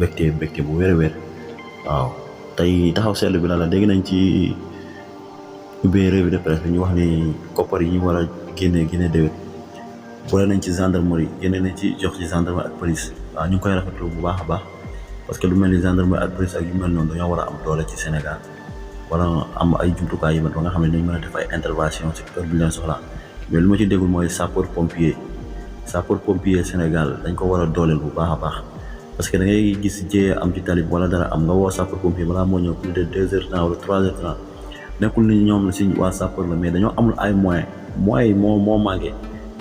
mbégte bu wér a wér waaw tey taxaw seetlu bi la dégg nañ ci ubbee revue de presse bi ñu wax ni koppar yi ñu war a génne déwét boole nañ ci gendarmerie génne nañ ci jox ci gendarmerie ak police waaw ñu ngi koy rafetlu bu baax a baax parce que lu mel ni gendarmerie ak police ak yu mel noonu dañoo war a am doole ci Sénégal wala am ay jumtukaay yu mat ba nga xam ne dañ mën a def ay intervention ci heure bi leen soxla mais lu ma ci déggul mooy sapeur pompier Sénégal dañ ko war a dooleel bu baax a baax parce que da ngay gis jiyee am ci talib wala dara am nga woo sapeur pompier balaa moo ñëw plus de 2 heures temps wala 3 heures temps nekkul ni ñoom la si waa sapeur la mais dañoo amul ay moyens yi moo manqué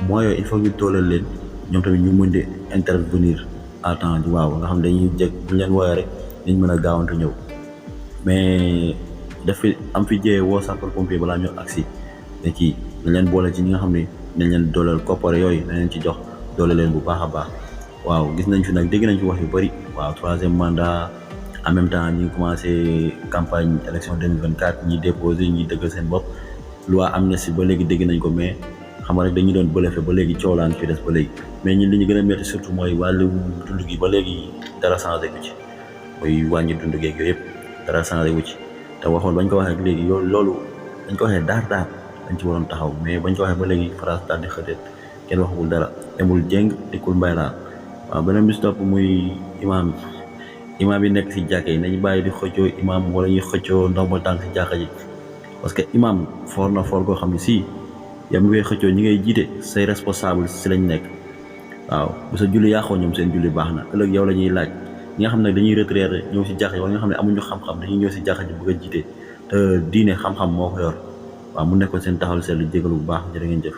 moyens yooyu il faut ñu dooleel leen ñoom tamit ñu mën di intervenir à temps waaw nga xam dañuy jég bu leen wooyee rek dañ mën a gaawante ñëw mais daf am fi jiyee woo sapeur pompier balaa ñëw agsi ne kii dañ leen boole ci ñi nga xam ne dañ leen dooleel koppare yooyu dañ leen ci jox doole leen bu baax a baax waaw gis nañ fi nag dégg nañ fi wax yu bëri waaw 3e mandat en même temps ñi ngi commencé campagne élection 2024 ñi déposé ñi dëggal seen bopp loi amnistie ba léegi dégg nañ ko mais xam nga rek dañu doon bëlefe ba léegi coow laan fi des ba léegi mais ñun li ñu gën a métti surtout mooy wàllu dund gi ba léegi dara changé wu ci mooy wàññi dund geeg yooyu yëpp dara changé wu ci te waxoon bañ ko waxee ak léegi loolu dañ ko waxee daar dañ ci waroon taxaw mais bañ ko waxee ba léegi France daal di xëteet kenn waxagul dara demul jéng dikkul mbay laa waaw beneen bis topp muy imaam yi nekk si jàkka yi nañu bàyyi di xëccoo imaam wala ñuy xëccoo ndombal tànk si jàkka ji parce que imaam foor na foor koo xam ne si yow mi koy xëccoo ñi ngay jiite say responsable si lañ nekk waaw bu sa julli yàqoo ñoom seen julli baax na ëllëg yow la ñuy laaj ñi nga xam ne dañuy retraité ñëw si jàkka yi wala nga xam ne amuñu xam-xam dañuy ñëw si jàkka ji bëgg a jiite te diine xam-xam moo ko yor waaw mu nekkoon seen taxawal seetlu jégalu bu baax jërë ngeen jëf